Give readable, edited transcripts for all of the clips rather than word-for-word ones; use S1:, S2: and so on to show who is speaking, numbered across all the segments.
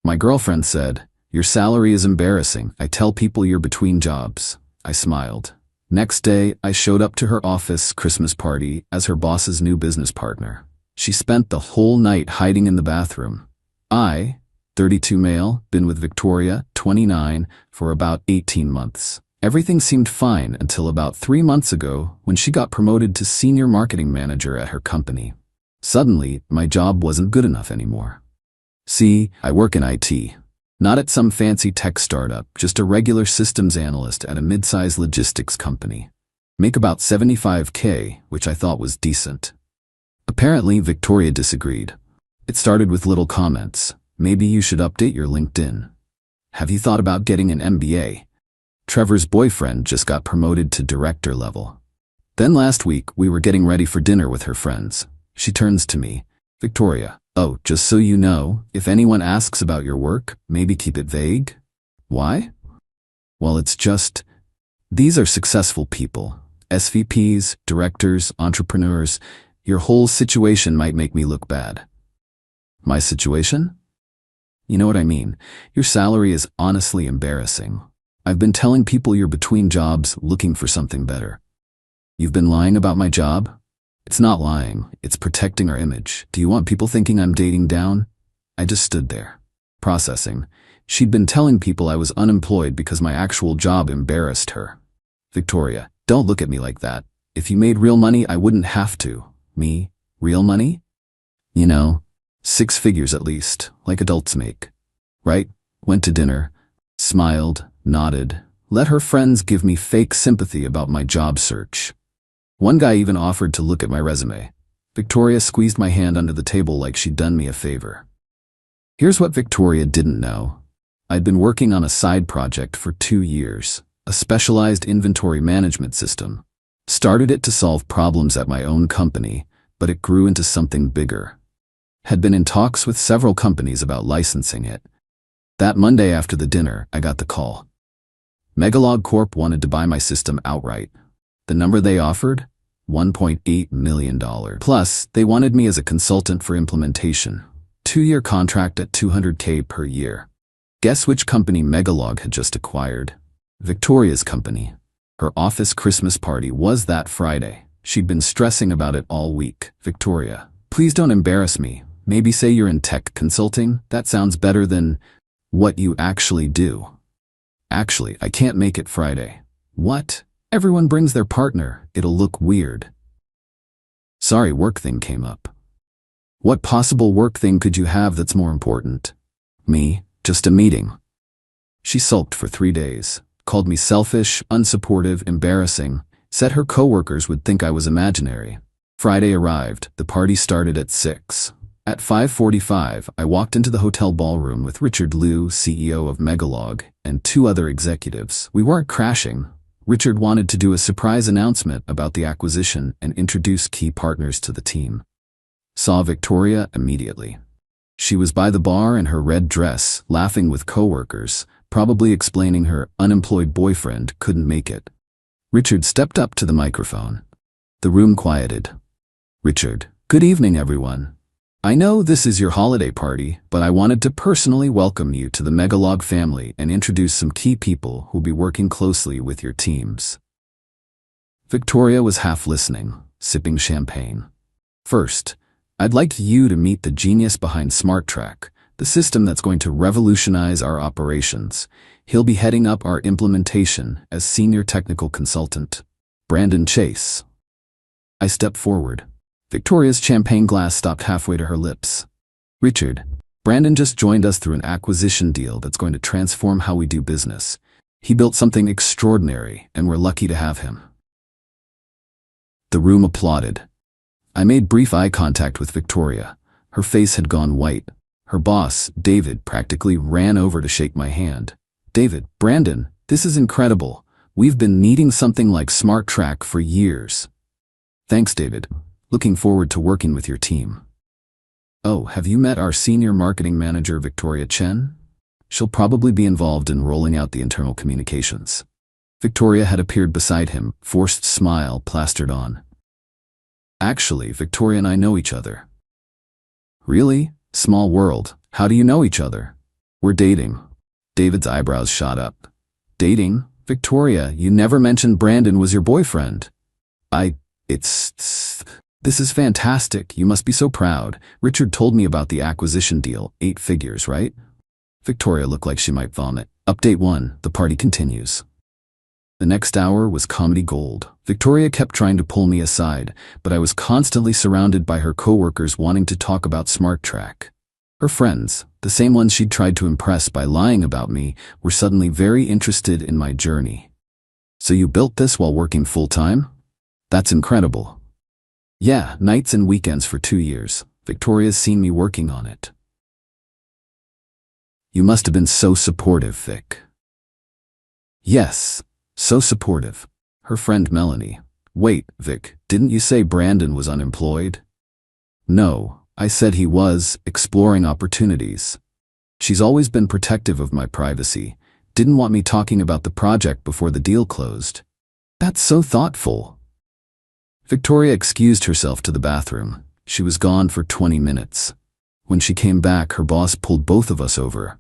S1: My girlfriend said, "Your salary is embarrassing. I tell people you're between jobs." I smiled. Next day, I showed up to her office Christmas party as her boss's new business partner. She spent the whole night hiding in the bathroom. I, 32 male, been with Victoria, 29, for about 18 months. Everything seemed fine until about 3 months ago when she got promoted to senior marketing manager at her company. Suddenly, my job wasn't good enough anymore. See, I work in IT. Not at some fancy tech startup, just a regular systems analyst at a mid-sized logistics company. Make about $75K, which I thought was decent. Apparently, Victoria disagreed. It started with little comments. Maybe you should update your LinkedIn. Have you thought about getting an MBA? Trevor's boyfriend just got promoted to director level. Then last week, we were getting ready for dinner with her friends. She turns to me. "Victoria, oh, just so you know, if anyone asks about your work, maybe keep it vague." Why? Well, it's just, these are successful people. SVPs, directors, entrepreneurs. Your whole situation might make me look bad. My situation? You know what I mean. Your salary is honestly embarrassing. I've been telling people you're between jobs looking for something better. You've been lying about my job? It's not lying, it's protecting our image. Do you want people thinking I'm dating down? I just stood there, processing. She'd been telling people I was unemployed because my actual job embarrassed her. Victoria, don't look at me like that. If you made real money, I wouldn't have to. Me? Real money? You know, 6 figures at least, like adults make. Right? Went to dinner, smiled, nodded, let her friends give me fake sympathy about my job search. One guy even offered to look at my resume. Victoria squeezed my hand under the table like she'd done me a favor. Here's what Victoria didn't know. I'd been working on a side project for 2 years, a specialized inventory management system. Started it to solve problems at my own company, but it grew into something bigger. Had been in talks with several companies about licensing it. That Monday after the dinner, I got the call. Megalog Corp wanted to buy my system outright. The number they offered? $1.8 million. Plus, they wanted me as a consultant for implementation. 2-year contract at $200K per year. Guess which company Megalog had just acquired? Victoria's company. Her office Christmas party was that Friday. She'd been stressing about it all week. Victoria, please don't embarrass me. Maybe say you're in tech consulting. That sounds better than what you actually do. Actually, I can't make it Friday. What? Everyone brings their partner. It'll look weird. Sorry, work thing came up. What possible work thing could you have that's more important? Me, just a meeting. She sulked for 3 days, called me selfish, unsupportive, embarrassing, said her coworkers would think I was imaginary. Friday arrived. The party started at 6. At 5:45, I walked into the hotel ballroom with Richard Liu, CEO of Megalog, and 2 other executives. We weren't crashing. Richard wanted to do a surprise announcement about the acquisition and introduce key partners to the team. Saw Victoria immediately. She was by the bar in her red dress, laughing with coworkers, probably explaining her unemployed boyfriend couldn't make it. Richard stepped up to the microphone. The room quieted. Richard, good evening, everyone. I know this is your holiday party, but I wanted to personally welcome you to the Megalog family and introduce some key people who'll be working closely with your teams. Victoria was half listening, sipping champagne. First, I'd like you to meet the genius behind SmartTrack, the system that's going to revolutionize our operations. He'll be heading up our implementation as senior technical consultant, Brandon Chase. I stepped forward. Victoria's champagne glass stopped halfway to her lips. Richard, Brandon just joined us through an acquisition deal that's going to transform how we do business. He built something extraordinary, and we're lucky to have him. The room applauded. I made brief eye contact with Victoria. Her face had gone white. Her boss, David, practically ran over to shake my hand. David, Brandon, this is incredible. We've been needing something like SmartTrack for years. Thanks, David. Looking forward to working with your team. Oh, have you met our senior marketing manager, Victoria Chen? She'll probably be involved in rolling out the internal communications. Victoria had appeared beside him, forced smile plastered on. Actually, Victoria and I know each other. Really? Small world. How do you know each other? We're dating. David's eyebrows shot up. Dating? Victoria, you never mentioned Brandon was your boyfriend. This is fantastic. You must be so proud. Richard told me about the acquisition deal, 8 figures, right? Victoria looked like she might vomit. Update 1, the party continues. The next hour was comedy gold. Victoria kept trying to pull me aside, but I was constantly surrounded by her coworkers wanting to talk about Smart Track. Her friends, the same ones she'd tried to impress by lying about me, were suddenly very interested in my journey. So you built this while working full-time? That's incredible. Yeah, nights and weekends for 2 years. Victoria's seen me working on it. You must have been so supportive, Vic. Yes. So supportive. Her friend Melanie. Wait, Vic, didn't you say Brandon was unemployed? No, I said he was exploring opportunities. She's always been protective of my privacy. Didn't want me talking about the project before the deal closed. That's so thoughtful. Victoria excused herself to the bathroom. She was gone for 20 minutes. When she came back, her boss pulled both of us over.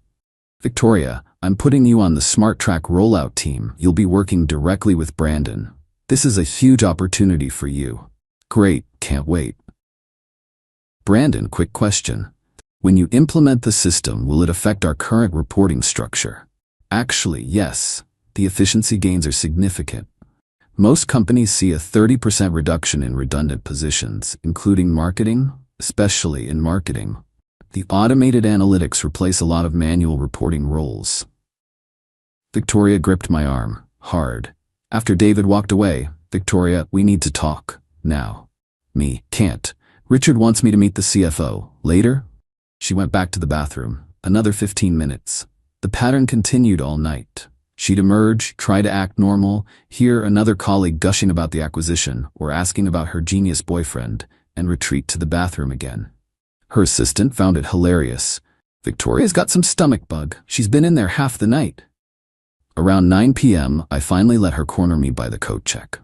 S1: Victoria, I'm putting you on the Smart Track rollout team. You'll be working directly with Brandon. This is a huge opportunity for you. Great, can't wait. Brandon, quick question. When you implement the system, will it affect our current reporting structure? Actually, yes. The efficiency gains are significant. Most companies see a 30% reduction in redundant positions, including marketing, especially in marketing. The automated analytics replace a lot of manual reporting roles. Victoria gripped my arm, hard. After David walked away, Victoria, we need to talk, now. Me, can't. Richard wants me to meet the CFO. Later? She went back to the bathroom. Another 15 minutes. The pattern continued all night. She'd emerge, try to act normal, hear another colleague gushing about the acquisition or asking about her genius boyfriend, and retreat to the bathroom again. Her assistant found it hilarious. Victoria's got some stomach bug. She's been in there half the night. Around 9 p.m., I finally let her corner me by the coat check.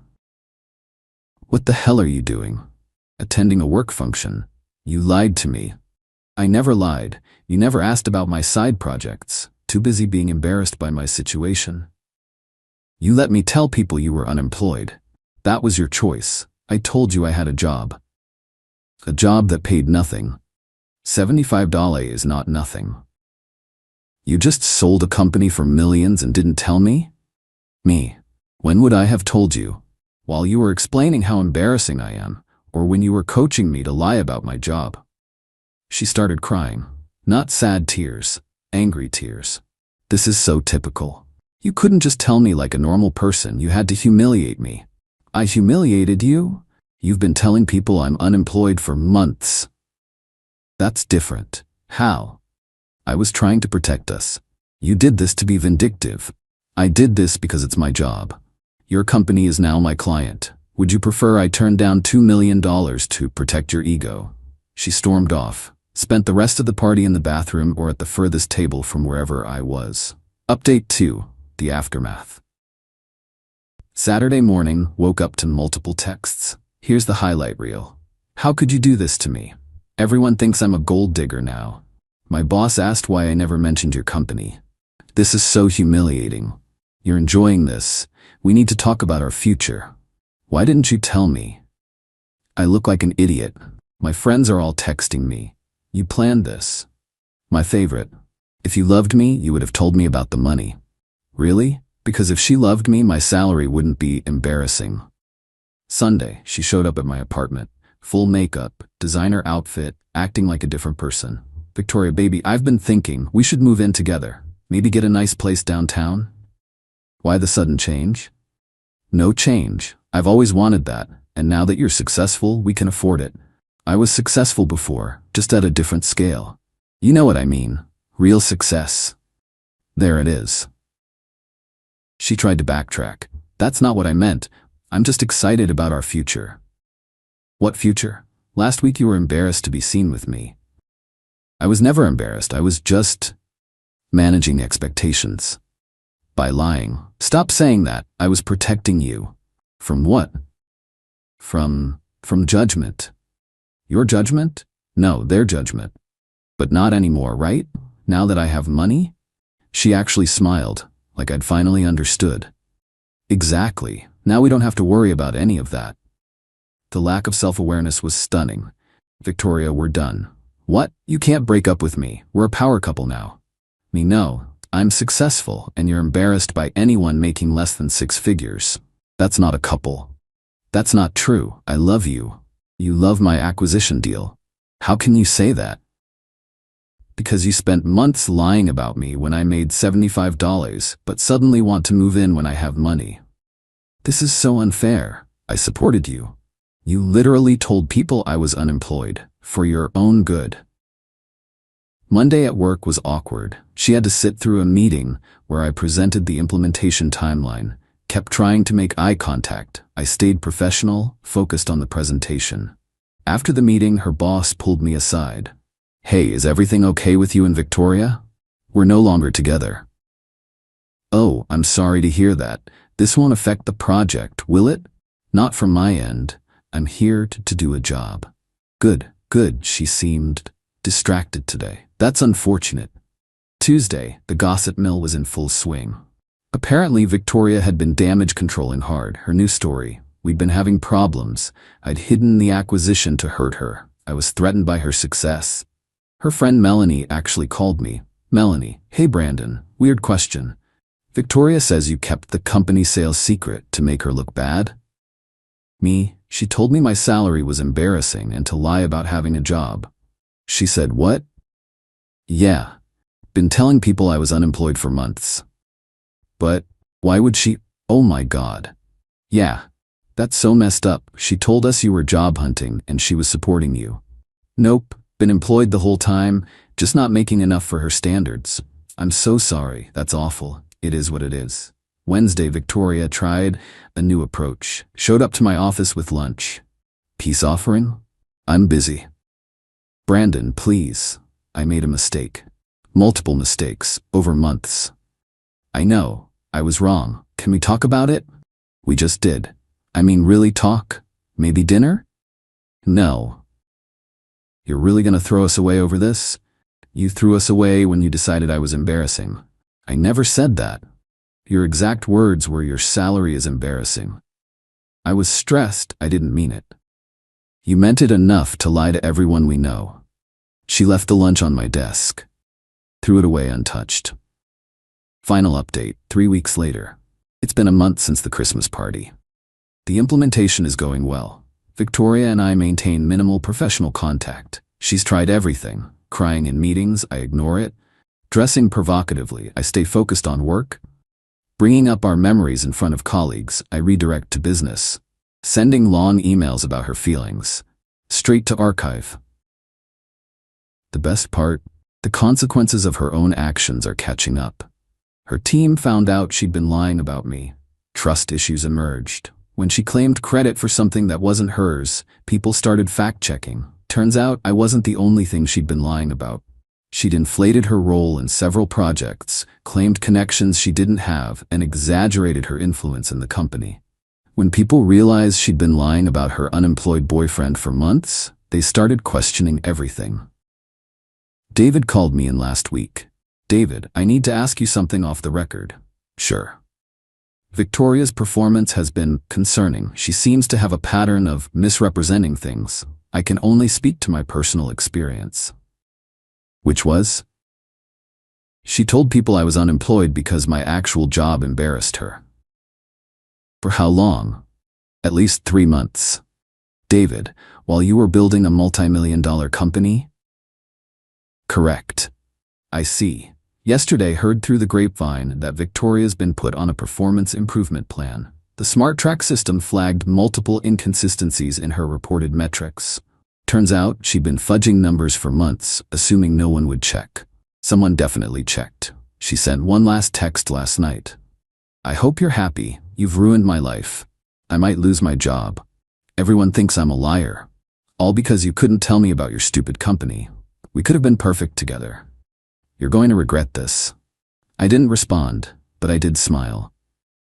S1: What the hell are you doing? Attending a work function. You lied to me. I never lied. You never asked about my side projects. Too busy being embarrassed by my situation. You let me tell people you were unemployed. That was your choice. I told you I had a job. A job that paid nothing. $75 is not nothing. You just sold a company for millions and didn't tell me? Me. When would I have told you? While you were explaining how embarrassing I am, or when you were coaching me to lie about my job. She started crying. Not sad tears, angry tears. This is so typical. You couldn't just tell me like a normal person. You had to humiliate me. I humiliated you? You've been telling people I'm unemployed for months. That's different. How? I was trying to protect us. You did this to be vindictive. I did this because it's my job. Your company is now my client. Would you prefer I turn down $2 million to protect your ego? She stormed off, spent the rest of the party in the bathroom or at the furthest table from wherever I was. Update 2, the aftermath. Saturday morning, woke up to multiple texts. Here's the highlight reel. How could you do this to me? Everyone thinks I'm a gold digger now. My boss asked why I never mentioned your company. This is so humiliating. You're enjoying this. We need to talk about our future. Why didn't you tell me? I look like an idiot. My friends are all texting me. You planned this. My favorite. If you loved me, you would have told me about the money. Really? Because if she loved me, my salary wouldn't be embarrassing. Sunday, she showed up at my apartment. Full makeup, designer outfit, acting like a different person. Victoria, baby, I've been thinking we should move in together. Maybe get a nice place downtown? Why the sudden change? No change. I've always wanted that, and now that you're successful, we can afford it. I was successful before, just at a different scale. You know what I mean. Real success. There it is. She tried to backtrack. That's not what I meant. I'm just excited about our future. What future? Last week you were embarrassed to be seen with me. I was never embarrassed. I was just managing expectations. By lying. Stop saying that. I was protecting you. From what? From judgment. Your judgment? No, their judgment. But not anymore, right? Now that I have money? She actually smiled, like I'd finally understood. Exactly. Now we don't have to worry about any of that. The lack of self-awareness was stunning. Victoria, we're done. What? You can't break up with me. We're a power couple now. Me, no. I'm successful, and you're embarrassed by anyone making less than 6 figures. That's not a couple. That's not true. I love you. You love my acquisition deal. How can you say that? Because you spent months lying about me when I made $75, but suddenly want to move in when I have money. This is so unfair. I supported you. You literally told people I was unemployed, for your own good. Monday at work was awkward. She had to sit through a meeting where I presented the implementation timeline, kept trying to make eye contact. I stayed professional, focused on the presentation. After the meeting, her boss pulled me aside. Hey, is everything okay with you and Victoria? We're no longer together. Oh, I'm sorry to hear that. This won't affect the project, will it? Not from my end. I'm here to do a job. Good. She seemed distracted today. That's unfortunate. Tuesday, the gossip mill was in full swing. Apparently, Victoria had been damage controlling hard. Her new story. We'd been having problems. I'd hidden the acquisition to hurt her. I was threatened by her success. Her friend Melanie actually called me. Melanie, hey Brandon, weird question. Victoria says you kept the company sales secret to make her look bad? Me, she told me my salary was embarrassing and to lie about having a job. She said what? Yeah. Been telling people I was unemployed for months. But why would she? Oh my God. Yeah. That's so messed up. She told us you were job hunting and she was supporting you. Nope. Been employed the whole time, just not making enough for her standards. I'm so sorry. That's awful. It is what it is. Wednesday, Victoria tried a new approach. Showed up to my office with lunch. Peace offering? I'm busy. Brandon, please. I made a mistake. Multiple mistakes, over months. I know. I was wrong. Can we talk about it? We just did. I mean, really talk? Maybe dinner? No. You're really gonna throw us away over this? You threw us away when you decided I was embarrassing. I never said that. Your exact words were your salary is embarrassing. I was stressed, I didn't mean it. You meant it enough to lie to everyone we know. She left the lunch on my desk. Threw it away untouched. Final update, 3 weeks later. It's been a month since the Christmas party. The implementation is going well. Victoria and I maintain minimal professional contact. She's tried everything. Crying in meetings, I ignore it. Dressing provocatively, I stay focused on work. Bringing up our memories in front of colleagues, I redirect to business. Sending long emails about her feelings. Straight to archive. The best part? The consequences of her own actions are catching up. Her team found out she'd been lying about me. Trust issues emerged. When she claimed credit for something that wasn't hers, people started fact-checking. Turns out I wasn't the only thing she'd been lying about. She'd inflated her role in several projects, claimed connections she didn't have, and exaggerated her influence in the company. When people realized she'd been lying about her unemployed boyfriend for months, they started questioning everything. David called me in last week. David, I need to ask you something off the record. Sure. Victoria's performance has been concerning. She seems to have a pattern of misrepresenting things. I can only speak to my personal experience. Which was? She told people I was unemployed because my actual job embarrassed her. For how long? At least 3 months. David, while you were building a multi-million-dollar company? Correct. I see. Yesterday heard through the grapevine that Victoria's been put on a performance improvement plan. The smart track system flagged multiple inconsistencies in her reported metrics. Turns out she'd been fudging numbers for months, assuming no one would check. Someone definitely checked. She sent one last text last night. I hope you're happy. You've ruined my life. I might lose my job. Everyone thinks I'm a liar. All because you couldn't tell me about your stupid company. We could have been perfect together. You're going to regret this. I didn't respond, but I did smile.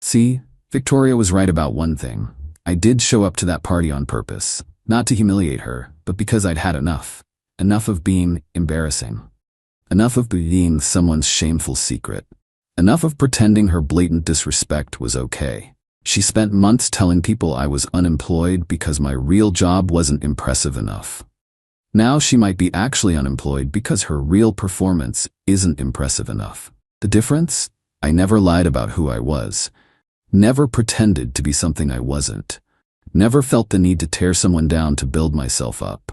S1: See, Victoria was right about one thing. I did show up to that party on purpose. Not to humiliate her, but because I'd had enough. Enough of being embarrassing. Enough of being someone's shameful secret. Enough of pretending her blatant disrespect was okay. She spent months telling people I was unemployed because my real job wasn't impressive enough. Now she might be actually unemployed because her real performance isn't impressive enough. The difference? I never lied about who I was. Never pretended to be something I wasn't. Never felt the need to tear someone down to build myself up.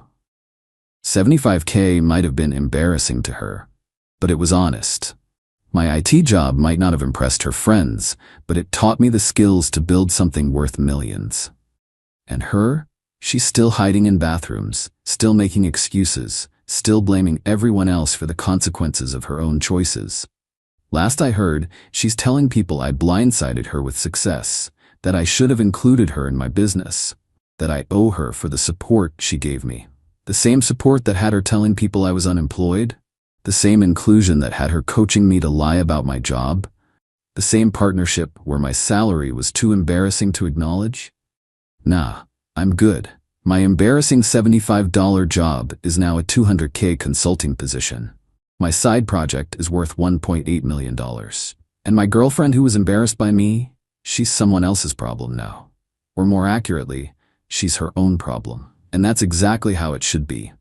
S1: $75K might have been embarrassing to her, but it was honest. My IT job might not have impressed her friends, but it taught me the skills to build something worth millions. And her? She's still hiding in bathrooms, still making excuses, still blaming everyone else for the consequences of her own choices. Last I heard, she's telling people I blindsided her with success, that I should have included her in my business, that I owe her for the support she gave me. The same support that had her telling people I was unemployed? The same inclusion that had her coaching me to lie about my job? The same partnership where my salary was too embarrassing to acknowledge? Nah, I'm good. My embarrassing $75 job is now a $200K consulting position. My side project is worth $1.8 million. And my girlfriend who was embarrassed by me, she's someone else's problem now. Or more accurately, she's her own problem. And that's exactly how it should be.